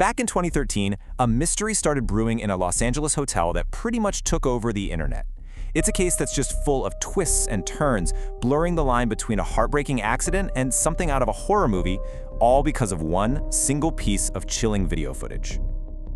Back in 2013, a mystery started brewing in a Los Angeles hotel that pretty much took over the internet. It's a case that's just full of twists and turns, blurring the line between a heartbreaking accident and something out of a horror movie, all because of one single piece of chilling video footage.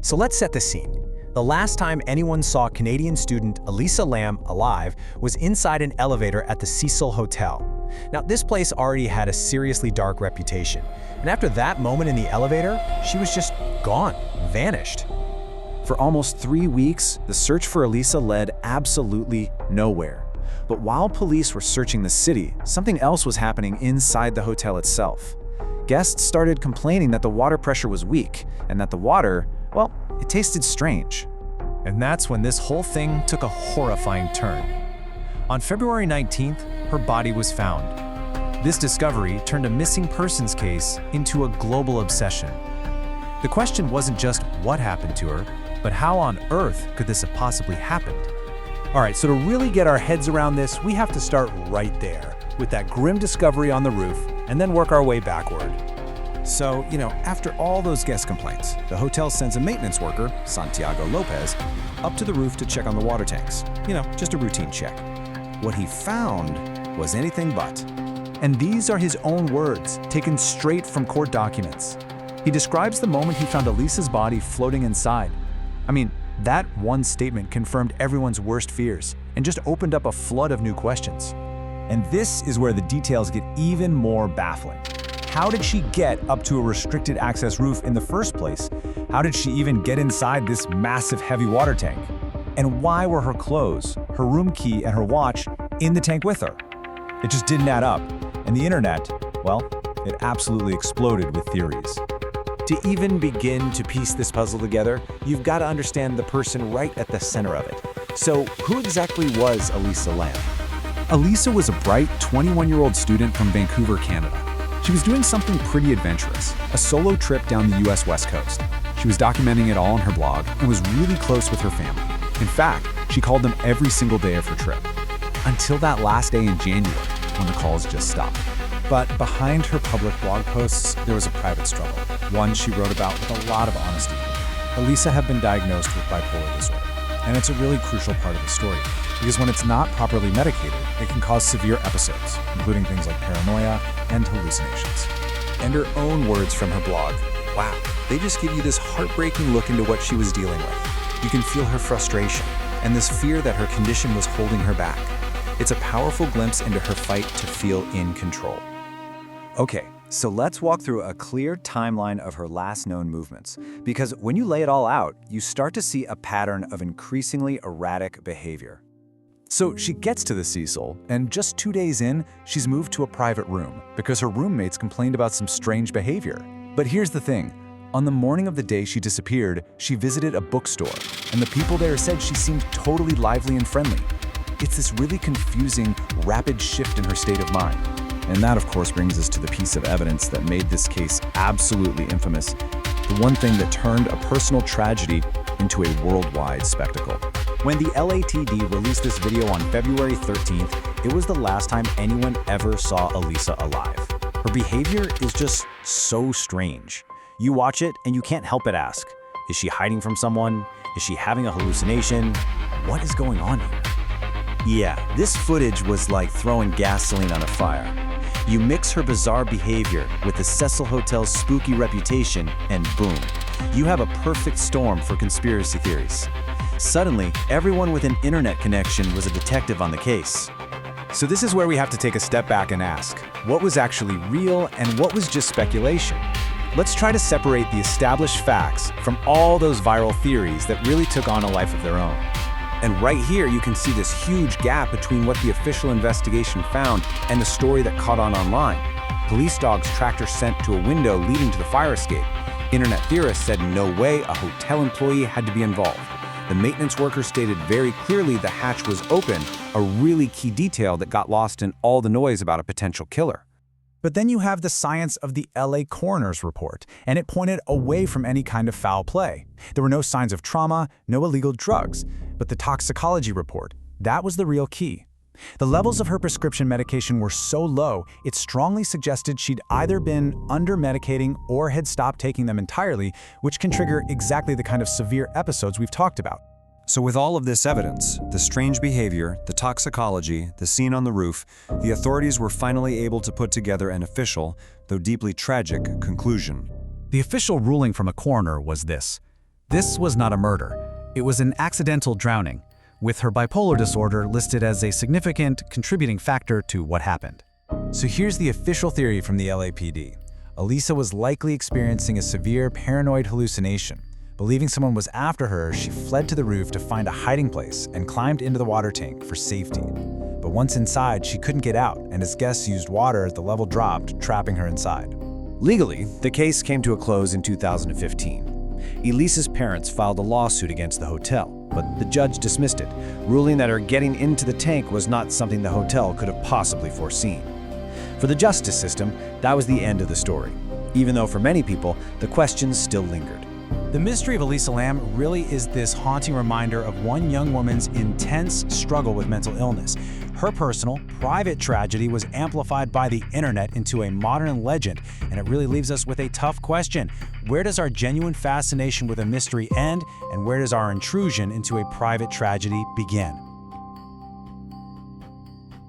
So let's set the scene. The last time anyone saw Canadian student Elisa Lam alive was inside an elevator at the Cecil Hotel. Now, this place already had a seriously dark reputation, and after that moment in the elevator, she was just gone, vanished. For almost 3 weeks, the search for Elisa led absolutely nowhere. But while police were searching the city, something else was happening inside the hotel itself. Guests started complaining that the water pressure was weak, and that the water, well, it tasted strange. And that's when this whole thing took a horrifying turn. On February 19th, her body was found. This discovery turned a missing persons case into a global obsession. The question wasn't just what happened to her, but how on earth could this have possibly happened? All right, so to really get our heads around this, we have to start right there, with that grim discovery on the roof, and then work our way backward. So, after all those guest complaints, the hotel sends a maintenance worker, Santiago Lopez, up to the roof to check on the water tanks. Just a routine check. What he found was anything but. And these are his own words, taken straight from court documents. He describes the moment he found Elisa's body floating inside. I mean, that one statement confirmed everyone's worst fears and just opened up a flood of new questions. And this is where the details get even more baffling. How did she get up to a restricted access roof in the first place? How did she even get inside this massive heavy water tank? And why were her clothes, her room key, and her watch in the tank with her? It just didn't add up. And the internet, well, it absolutely exploded with theories. To even begin to piece this puzzle together, you've got to understand the person right at the center of it. So who exactly was Elisa Lam? Elisa was a bright 21-year-old student from Vancouver, Canada. She was doing something pretty adventurous, a solo trip down the US West Coast. She was documenting it all on her blog and was really close with her family. In fact, she called them every single day of her trip. Until that last day in January, when the calls just stopped. But behind her public blog posts, there was a private struggle, one she wrote about with a lot of honesty. Elisa had been diagnosed with bipolar disorder, and it's a really crucial part of the story, because when it's not properly medicated, it can cause severe episodes, including things like paranoia and hallucinations. And her own words from her blog. Wow, they just give you this heartbreaking look into what she was dealing with. You can feel her frustration and this fear that her condition was holding her back. It's a powerful glimpse into her fight to feel in control. Okay, so let's walk through a clear timeline of her last known movements, because when you lay it all out, you start to see a pattern of increasingly erratic behavior. So she gets to the Cecil, and just 2 days in, she's moved to a private room because her roommates complained about some strange behavior. But here's the thing. On the morning of the day she disappeared, she visited a bookstore, and the people there said she seemed totally lively and friendly. It's this really confusing, rapid shift in her state of mind. And that, of course, brings us to the piece of evidence that made this case absolutely infamous, the one thing that turned a personal tragedy into a worldwide spectacle. When the LATD released this video on February 13th, it was the last time anyone ever saw Elisa alive. Her behavior is just so strange. You watch it and you can't help but ask, is she hiding from someone? Is she having a hallucination? What is going on here? Yeah, this footage was like throwing gasoline on a fire. You mix her bizarre behavior with the Cecil Hotel's spooky reputation, and boom, you have a perfect storm for conspiracy theories. Suddenly, everyone with an internet connection was a detective on the case. So this is where we have to take a step back and ask, what was actually real and what was just speculation? Let's try to separate the established facts from all those viral theories that really took on a life of their own. And right here, you can see this huge gap between what the official investigation found and the story that caught on online. Police dogs tracked her scent to a window leading to the fire escape. Internet theorists said no way a hotel employee had to be involved. The maintenance worker stated very clearly the hatch was open, a really key detail that got lost in all the noise about a potential killer. But then you have the science of the LA coroner's report, and it pointed away from any kind of foul play. There were no signs of trauma, no illegal drugs. But the toxicology report, that was the real key. The levels of her prescription medication were so low, it strongly suggested she'd either been under-medicating or had stopped taking them entirely, which can trigger exactly the kind of severe episodes we've talked about. So with all of this evidence, the strange behavior, the toxicology, the scene on the roof, the authorities were finally able to put together an official, though deeply tragic, conclusion. The official ruling from a coroner was this. This was not a murder. It was an accidental drowning, with her bipolar disorder listed as a significant contributing factor to what happened. So here's the official theory from the LAPD. Elisa was likely experiencing a severe paranoid hallucination. Believing someone was after her, she fled to the roof to find a hiding place and climbed into the water tank for safety. But once inside, she couldn't get out, and as guests used water as the level dropped, trapping her inside. Legally, the case came to a close in 2015. Elisa's parents filed a lawsuit against the hotel, but the judge dismissed it, ruling that her getting into the tank was not something the hotel could have possibly foreseen. For the justice system, that was the end of the story, even though for many people, the questions still lingered. The mystery of Elisa Lam really is this haunting reminder of one young woman's intense struggle with mental illness. Her personal, private tragedy was amplified by the internet into a modern legend, and it really leaves us with a tough question. Where does our genuine fascination with a mystery end, and where does our intrusion into a private tragedy begin?